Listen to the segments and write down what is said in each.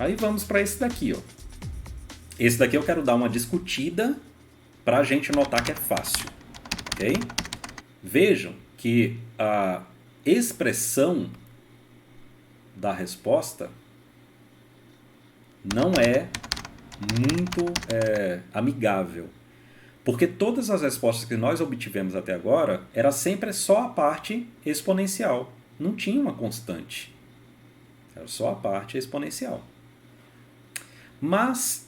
Aí vamos para esse daqui, ó. Esse daqui eu quero dar uma discutida para a gente notar que é fácil, ok? Vejam que a expressão da resposta não é muito amigável. Porque todas as respostas que nós obtivemos até agora era sempre só a parte exponencial. Não tinha uma constante. Era só a parte exponencial. Mas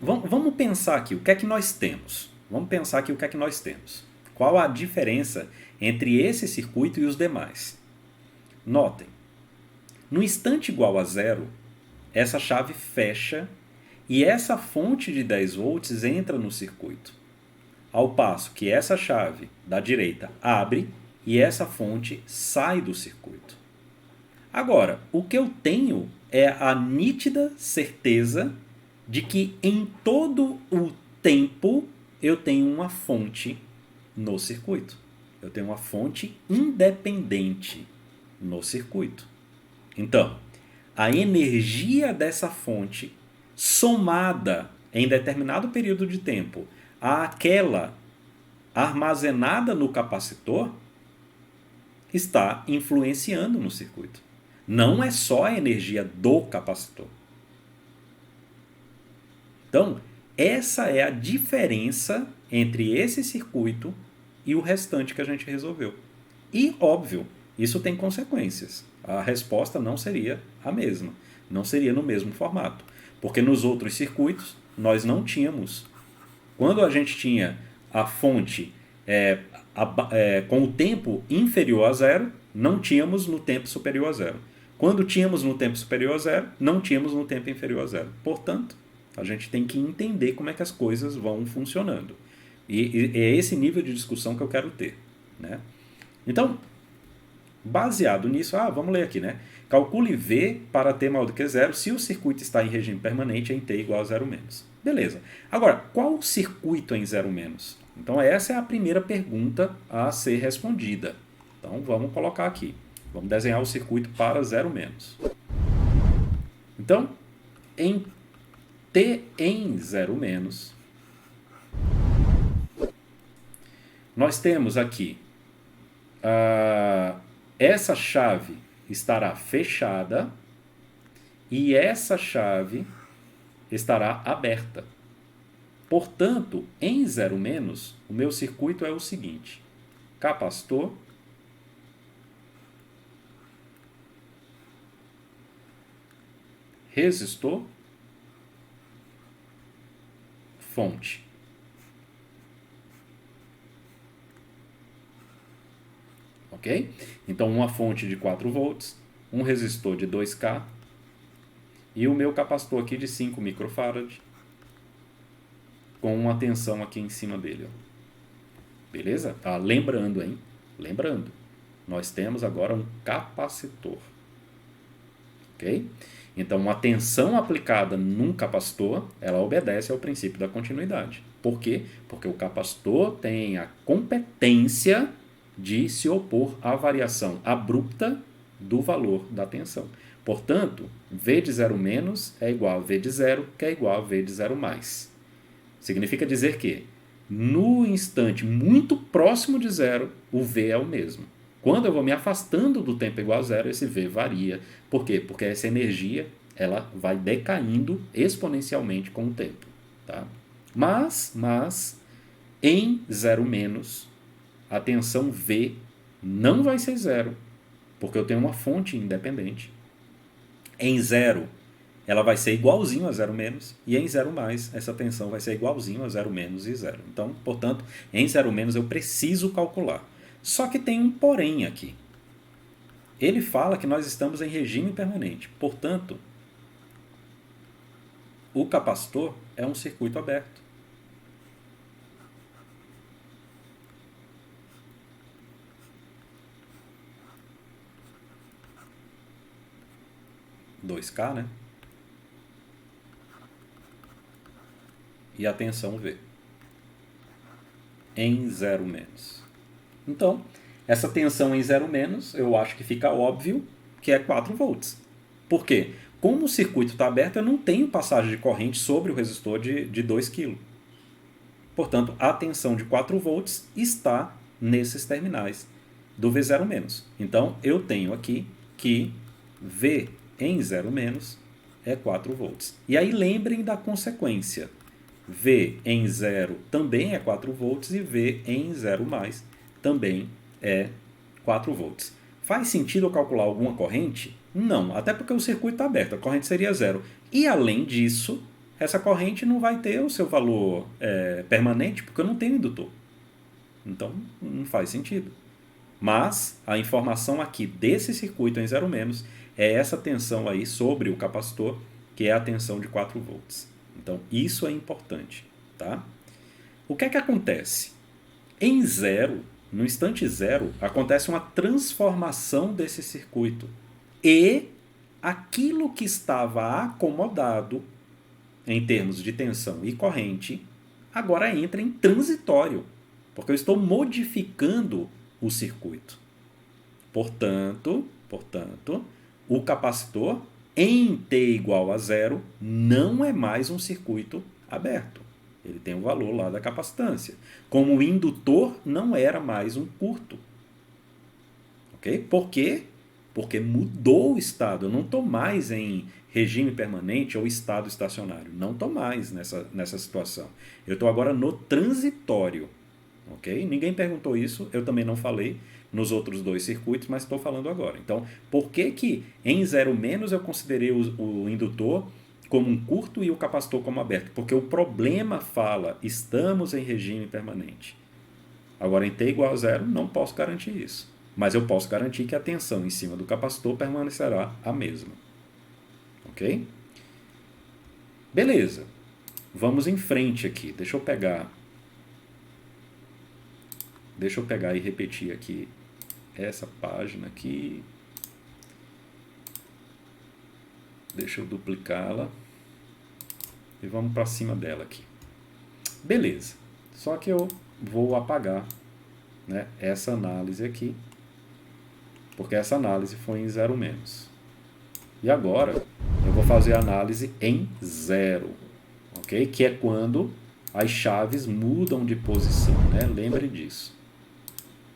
vamos pensar aqui o que é que nós temos. Vamos pensar aqui o que é que nós temos. Qual a diferença entre esse circuito e os demais? Notem, no instante igual a zero, essa chave fecha e essa fonte de 10 volts entra no circuito. Ao passo que essa chave da direita abre e essa fonte sai do circuito. Agora, o que eu tenho é a nítida certeza de que em todo o tempo eu tenho uma fonte no circuito. Eu tenho uma fonte independente no circuito. Então, a energia dessa fonte somada em determinado período de tempo àquela armazenada no capacitor está influenciando no circuito. Não é só a energia do capacitor. Então, essa é a diferença entre esse circuito e o restante que a gente resolveu. E, óbvio, isso tem consequências. A resposta não seria a mesma. Não seria no mesmo formato. Porque nos outros circuitos, nós não tínhamos. Quando a gente tinha a fonte com o tempo inferior a zero, não tínhamos no tempo superior a zero. Quando tínhamos no tempo superior a zero, não tínhamos no tempo inferior a zero. Portanto, a gente tem que entender como é que as coisas vão funcionando. E é esse nível de discussão que eu quero ter, né? Então, baseado nisso, vamos ler aqui, né? Calcule V para t maior do que zero se o circuito está em regime permanente em t igual a zero menos. Beleza. Agora, qual o circuito em zero menos? Então, essa é a primeira pergunta a ser respondida. Então, vamos colocar aqui. Vamos desenhar o circuito para zero menos. Então, em t em zero menos, nós temos aqui essa chave estará fechada e essa chave estará aberta. Portanto, em zero menos, o meu circuito é o seguinte: capacitor, resistor, fonte. Ok? Então, uma fonte de 4 volts, um resistor de 2K e o meu capacitor aqui de 5 microfarad com uma tensão aqui em cima dele. Ó. Beleza? Tá? Lembrando, hein? Lembrando, nós temos agora um capacitor. Ok? Então, uma tensão aplicada num capacitor, ela obedece ao princípio da continuidade. Por quê? Porque o capacitor tem a competência de se opor à variação abrupta do valor da tensão. Portanto, V de 0 menos é igual a V de 0, que é igual a V de 0 mais. Significa dizer que, no instante muito próximo de zero, o V é o mesmo. Quando eu vou me afastando do tempo igual a zero, esse V varia. Por quê? Porque essa energia ela vai decaindo exponencialmente com o tempo. Tá? Mas, em zero menos, a tensão V não vai ser zero, porque eu tenho uma fonte independente. Em zero, ela vai ser igualzinho a zero menos, e em zero mais, essa tensão vai ser igualzinho a zero menos e zero. Então, portanto, em zero menos eu preciso calcular. Só que tem um porém aqui. Ele fala que nós estamos em regime permanente. Portanto, o capacitor é um circuito aberto. Dois k, né? E a tensão V. Em zero menos. Então, essa tensão em zero menos, eu acho que fica óbvio que é 4 volts. Por quê? como o circuito está aberto, eu não tenho passagem de corrente sobre o resistor de 2 kg. Portanto, a tensão de 4 volts está nesses terminais do V0-. Então, eu tenho aqui que V em 0- é 4 volts. E aí lembrem da consequência. V em 0 também é 4 volts e V em 0+ também é 4 volts. Faz sentido eu calcular alguma corrente? Não, até porque o circuito está aberto, a corrente seria 0. E além disso, essa corrente não vai ter o seu valor permanente, porque eu não tenho indutor. Então, não faz sentido. Mas a informação aqui desse circuito em 0- é essa tensão aí sobre o capacitor, que é a tensão de 4 volts. Então, isso é importante. Tá? O que é que acontece? Em zero, no instante zero, acontece uma transformação desse circuito. E aquilo que estava acomodado, em termos de tensão e corrente, agora entra em transitório, porque eu estou modificando o circuito. Portanto, o capacitor, em T igual a zero, não é mais um circuito aberto. Ele tem o valor lá da capacitância. Como o indutor não era mais um curto. Ok? Por quê? Porque mudou o estado. Eu não estou mais em regime permanente ou estado estacionário. Não estou mais nessa situação. Eu estou agora no transitório. Ok? Ninguém perguntou isso, eu também não falei nos outros 2 circuitos, mas estou falando agora. Então, por que em 0- eu considerei o indutor como um curto e o capacitor como aberto? Porque o problema fala, estamos em regime permanente. Agora, em T igual a 0, não posso garantir isso. Mas eu posso garantir que a tensão em cima do capacitor permanecerá a mesma. Ok? Beleza. Vamos em frente aqui. Deixa eu pegar e repetir aqui essa página aqui. Deixa eu duplicá-la. E vamos para cima dela aqui. Beleza. Só que eu vou apagar, né, essa análise aqui. Porque essa análise foi em 0-. E agora eu vou fazer a análise em 0. Ok? Que é quando as chaves mudam de posição, né? Lembre disso.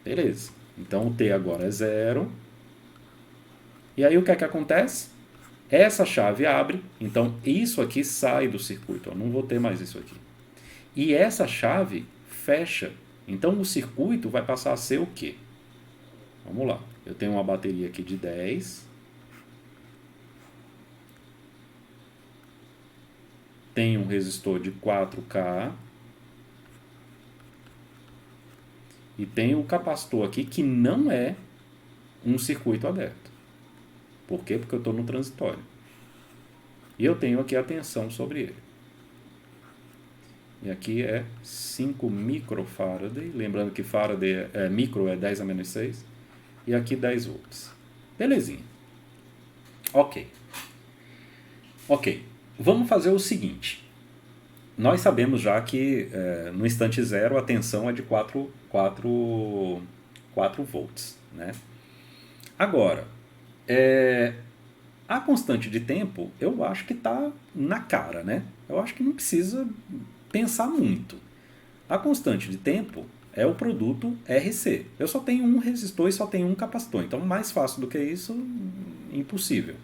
Beleza. Então o T agora é 0. E aí o que é que acontece? Essa chave abre, então isso aqui sai do circuito. Eu não vou ter mais isso aqui. E essa chave fecha. Então o circuito vai passar a ser o quê? Vamos lá. Eu tenho uma bateria aqui de 10. Tenho um resistor de 4K. E tenho o capacitor aqui que não é um circuito aberto. Por quê? Porque eu estou no transitório. E eu tenho aqui a tensão sobre ele. E aqui é 5 microfarad. Lembrando que Faraday micro é 10⁻⁶. E aqui 10 volts. Belezinha. Ok. Vamos fazer o seguinte. Nós sabemos já que no instante zero a tensão é de 4 volts. Né? Agora, a constante de tempo, eu acho que está na cara, né? Eu acho que não precisa pensar muito. A constante de tempo é o produto RC. Eu só tenho um resistor e só tenho um capacitor. Então, mais fácil do que isso, impossível.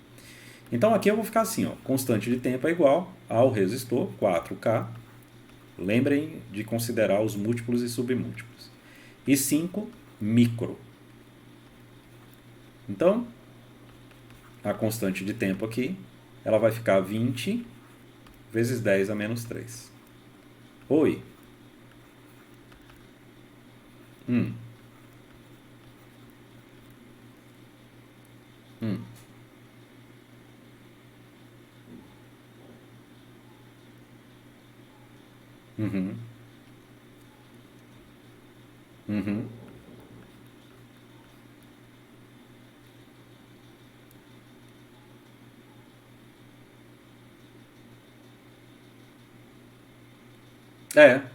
Então, aqui eu vou ficar assim, ó, constante de tempo é igual ao resistor, 4K. Lembrem de considerar os múltiplos e submúltiplos. E 5 micro. Então, a constante de tempo aqui, ela vai ficar 20 vezes 10⁻⁵. Oi. Hum. Uhum. Uhum.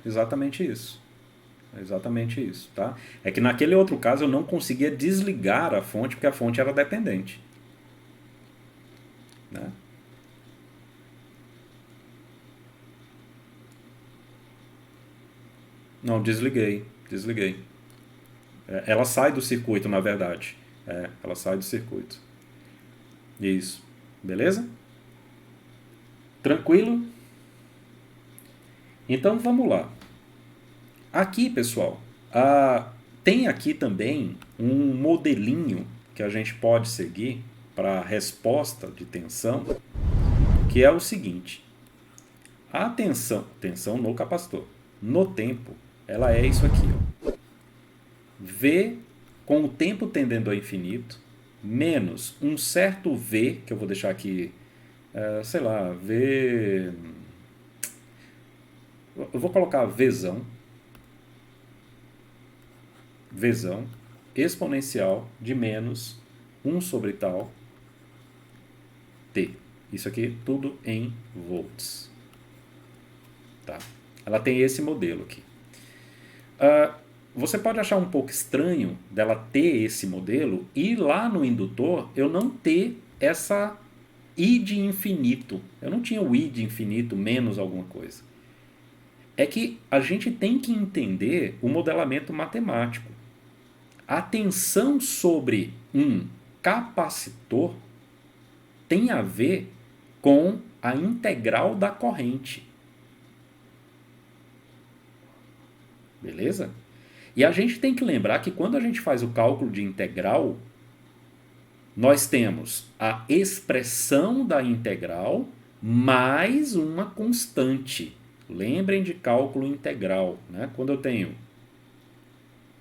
Exatamente isso. É exatamente isso, tá? É que naquele outro caso eu não conseguia desligar a fonte porque a fonte era dependente. Né? Não, desliguei. Ela sai do circuito, na verdade. Ela sai do circuito. Isso. Beleza? Tranquilo? Então vamos lá. Aqui, pessoal, tem aqui também um modelinho que a gente pode seguir para a resposta de tensão, que é o seguinte. A tensão no capacitor, no tempo, ela é isso aqui. Ó. V com o tempo tendendo ao infinito, menos um certo V, que eu vou deixar aqui, sei lá, V... Eu vou colocar Vzão, exponencial de menos 1 sobre tal T. Isso aqui tudo em volts. Tá? Ela tem esse modelo aqui. Você pode achar um pouco estranho dela ter esse modelo e lá no indutor eu não ter essa I de infinito. Eu não tinha o I de infinito menos alguma coisa. É que a gente tem que entender o modelamento matemático. A tensão sobre um capacitor tem a ver com a integral da corrente. Beleza? E a gente tem que lembrar que quando a gente faz o cálculo de integral, nós temos a expressão da integral mais uma constante. Lembrem de cálculo integral. Né? Quando eu tenho...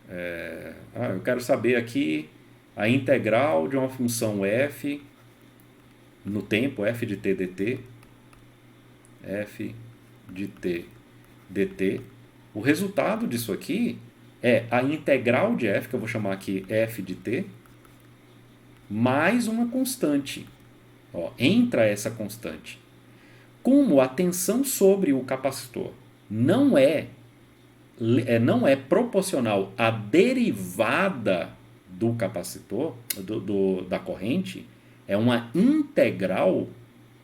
eu quero saber aqui a integral de uma função f no tempo, f de t dt. F de t dt. O resultado disso aqui é a integral de f, que eu vou chamar aqui f de t, mais uma constante. Ó, entra essa constante. Como a tensão sobre o capacitor não é proporcional à derivada do capacitor, da corrente, é uma integral,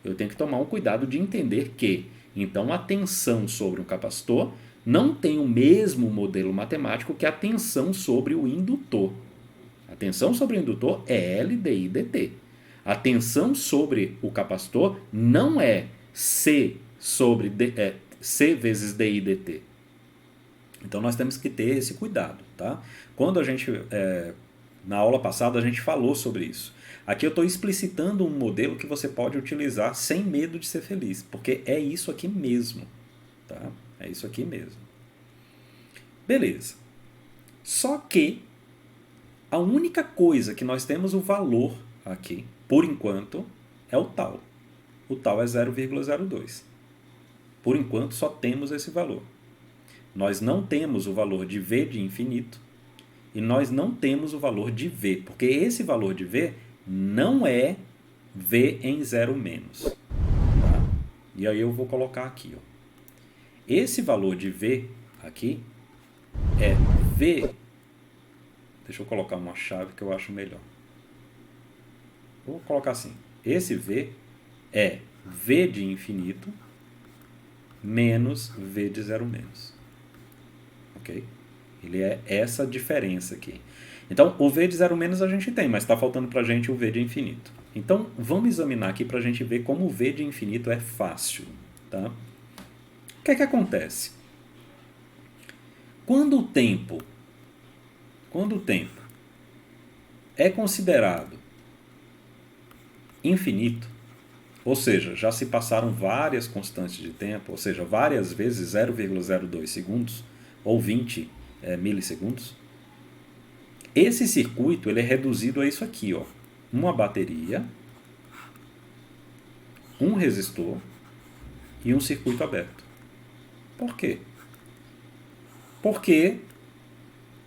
eu tenho que tomar um cuidado de entender que, então, a tensão sobre o capacitor não tem o mesmo modelo matemático que a tensão sobre o indutor. A tensão sobre o indutor é L di dt. A tensão sobre o capacitor não é C vezes di dt. Então nós temos que ter esse cuidado. Tá? Quando a gente, na aula passada, a gente falou sobre isso. Aqui eu estou explicitando um modelo que você pode utilizar sem medo de ser feliz, porque é isso aqui mesmo. Tá? É isso aqui mesmo. Beleza. Só que a única coisa que nós temos o valor aqui, por enquanto, é o tal. O tal é 0,02. Por enquanto só temos esse valor. Nós não temos o valor de V de infinito e nós não temos o valor de V, porque esse valor de V não é V em 0 menos. Tá? E aí eu vou colocar aqui. Ó. Esse valor de V aqui é V. Deixa eu colocar uma chave que eu acho melhor. Vou colocar assim. Esse V é V de infinito menos V de 0 menos. Ok? Ele é essa diferença aqui. Então, o V de 0 menos a gente tem, mas está faltando para a gente o V de infinito. Então, vamos examinar aqui para a gente ver como o V de infinito é fácil. Tá? O que é que acontece? Quando o tempo é considerado infinito, ou seja, já se passaram várias constantes de tempo, ou seja, várias vezes 0,02 segundos, ou 20 milissegundos, esse circuito ele é reduzido a isso aqui, ó, uma bateria, um resistor e um circuito aberto. Por quê? Porque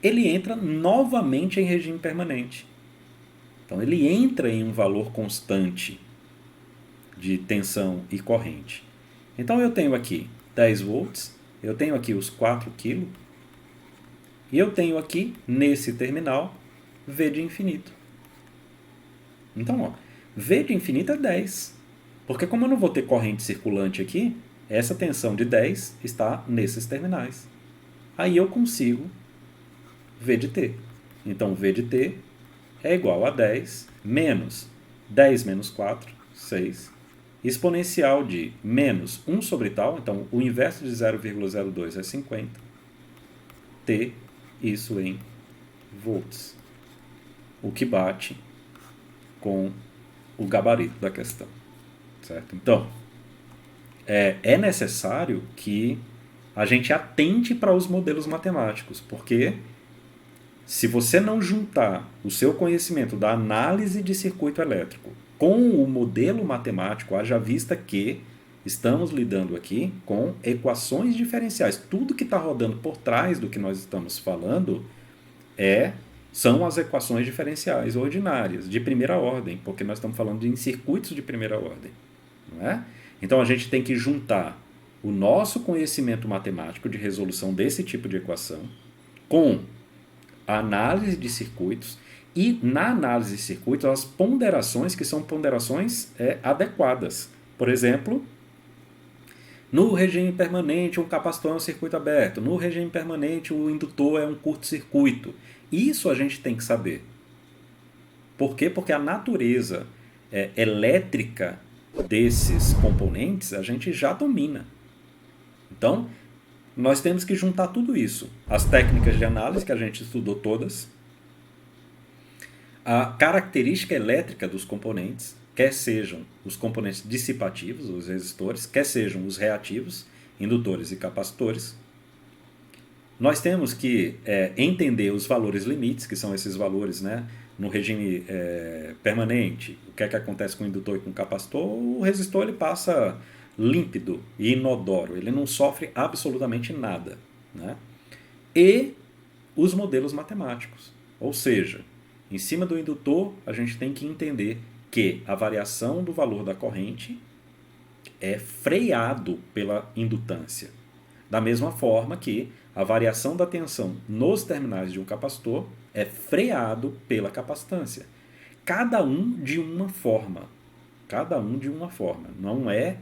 ele entra novamente em regime permanente. Então ele entra em um valor constante de tensão e corrente. Então eu tenho aqui 10 volts, eu tenho aqui os 4 kg, e eu tenho aqui, nesse terminal, V de infinito. Então, ó, V de infinito é 10. Porque como eu não vou ter corrente circulante aqui, essa tensão de 10 está nesses terminais. Aí eu consigo V de t. Então, V de t é igual a 10 menos 10 menos 4, 6, exponencial de menos 1 sobre tal, então o inverso de 0,02 é 50, t, isso em volts, o que bate com o gabarito da questão, certo? Então, é necessário que a gente atente para os modelos matemáticos, porque se você não juntar o seu conhecimento da análise de circuito elétrico com o modelo matemático, haja vista que estamos lidando aqui com equações diferenciais. Tudo que está rodando por trás do que nós estamos falando são as equações diferenciais ordinárias, de primeira ordem, porque nós estamos falando em circuitos de primeira ordem. Não é? Então a gente tem que juntar o nosso conhecimento matemático de resolução desse tipo de equação com a análise de circuitos e, na análise de circuitos, as ponderações que são ponderações adequadas. Por exemplo, no regime permanente, um capacitor é um circuito aberto. No regime permanente, o indutor é um curto-circuito. Isso a gente tem que saber. Por quê? Porque a natureza elétrica desses componentes a gente já domina. Então, nós temos que juntar tudo isso. As técnicas de análise, que a gente estudou todas, a característica elétrica dos componentes, quer sejam os componentes dissipativos, os resistores, quer sejam os reativos, indutores e capacitores. Nós temos que entender os valores limites, que são esses valores, né? No regime permanente, o que é que acontece com o indutor e com o capacitor? O resistor ele passa límpido e inodoro, ele não sofre absolutamente nada, né? E os modelos matemáticos, ou seja, em cima do indutor a gente tem que entender que a variação do valor da corrente é freado pela indutância, da mesma forma que a variação da tensão nos terminais de um capacitor é freado pela capacitância, cada um de uma forma, não é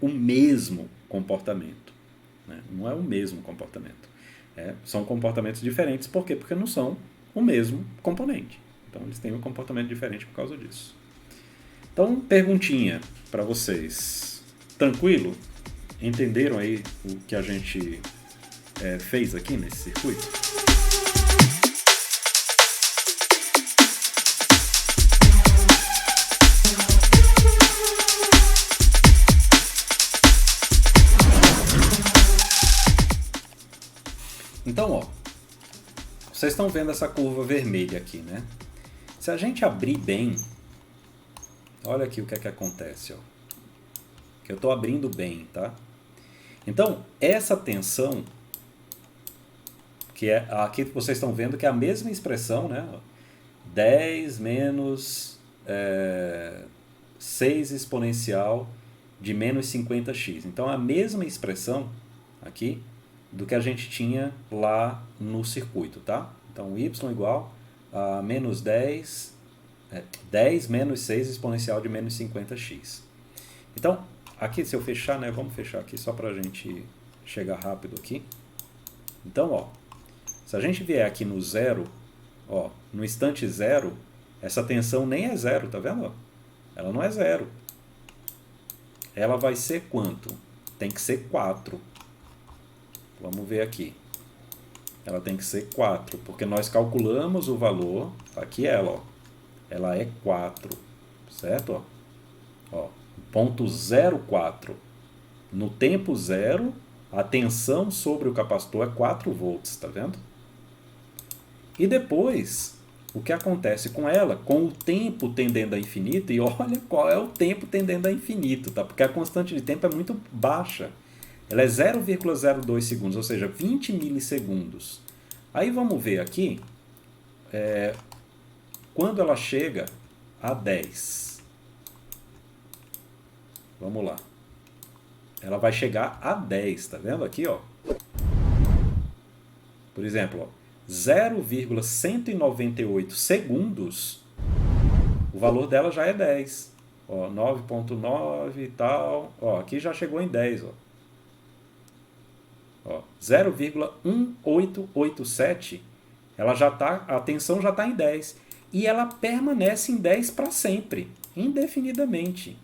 o mesmo comportamento. Né? Não é o mesmo comportamento. São comportamentos diferentes. Por quê? Porque não são o mesmo componente. Então, eles têm um comportamento diferente por causa disso. Então, perguntinha para vocês. Tranquilo? Entenderam aí o que a gente fez aqui nesse circuito? Então, ó, vocês estão vendo essa curva vermelha aqui, né? Se a gente abrir bem, olha aqui o que é que acontece, ó. Que eu estou abrindo bem, tá? Então, essa tensão, que é aqui que vocês estão vendo que é a mesma expressão, né? 10 menos 6 exponencial de menos 50x. Então, a mesma expressão aqui do que a gente tinha lá no circuito, tá? Então, y igual a menos 10 menos 6 exponencial de menos 50x. Então, aqui se eu fechar, né? Vamos fechar aqui só para a gente chegar rápido aqui. Então, ó, se a gente vier aqui no zero, ó, no instante zero, essa tensão nem é zero, tá vendo? Ela não é zero. Ela vai ser quanto? Tem que ser 4. Vamos ver aqui. Ela tem que ser 4, porque nós calculamos o valor, aqui ela, ó. Ela é 4, certo? Ó, ponto 0,4. No tempo zero, a tensão sobre o capacitor é 4 volts, tá vendo? E depois, o que acontece com ela? Com o tempo tendendo a infinito, e olha qual é o tempo tendendo a infinito, tá? Porque a constante de tempo é muito baixa. Ela é 0,02 segundos, ou seja, 20 milissegundos. Aí vamos ver aqui, quando ela chega a 10. Vamos lá. Ela vai chegar a 10, tá vendo aqui, ó? Por exemplo, ó, 0,198 segundos, o valor dela já é 10. Ó, 9,9 e tal. Ó, aqui já chegou em 10, ó. Ó, 0,1887, a tensão já está em 10. E ela permanece em 10 para sempre, indefinidamente.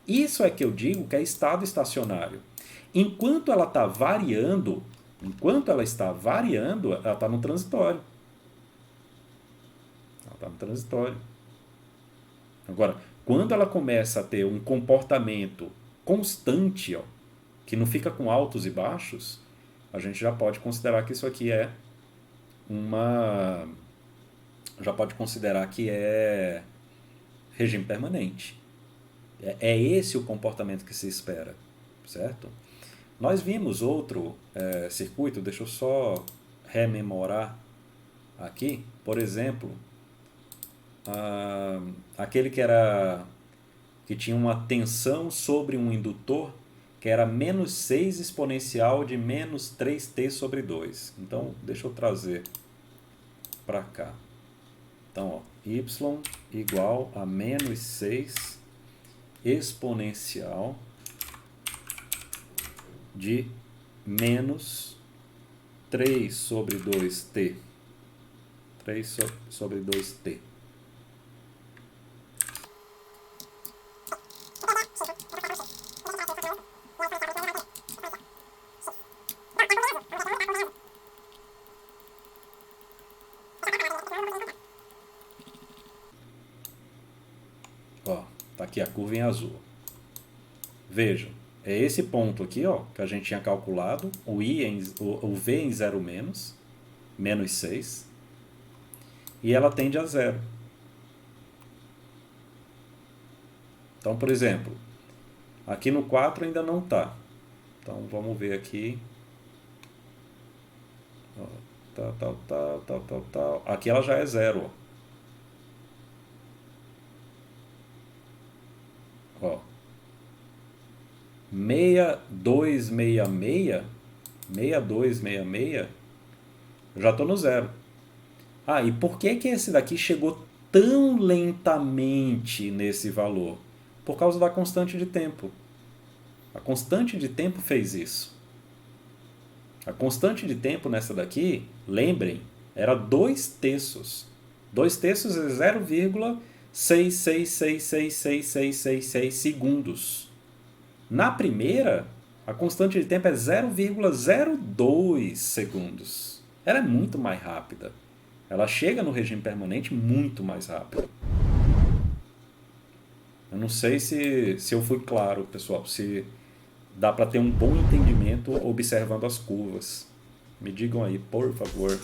Isso é que eu digo que é estado estacionário. Enquanto ela está variando, ela está no transitório. Ela está no transitório. Agora, quando ela começa a ter um comportamento constante, ó, que não fica com altos e baixos, a gente já pode considerar que isso aqui é regime permanente. É esse o comportamento que se espera, certo? Nós vimos outro circuito, deixa eu só rememorar aqui, por exemplo, aquele que tinha uma tensão sobre um indutor que era menos 6 exponencial de menos 3t sobre 2. Então, deixa eu trazer para cá. Então, ó, y igual a menos 6 exponencial de menos 3 sobre 2t. 3 sobre 2t. Ó, tá aqui a curva em azul. Vejam, é esse ponto aqui, ó, que a gente tinha calculado, o V em 0 menos 6, e ela tende a 0. Então, por exemplo, aqui no 4 ainda não está. Então, vamos ver aqui. Ó, tal. Aqui ela já é 0, ó. 6266, eu já estou no 0. Ah, e por que esse daqui chegou tão lentamente nesse valor? Por causa da constante de tempo. A constante de tempo fez isso. A constante de tempo nessa daqui, lembrem, era 2 terços. 2 terços é 0,6666666 segundos. Na primeira, a constante de tempo é 0,02 segundos. Ela é muito mais rápida. Ela chega no regime permanente muito mais rápido. Eu não sei se eu fui claro, pessoal, se dá para ter um bom entendimento observando as curvas. Me digam aí, por favor.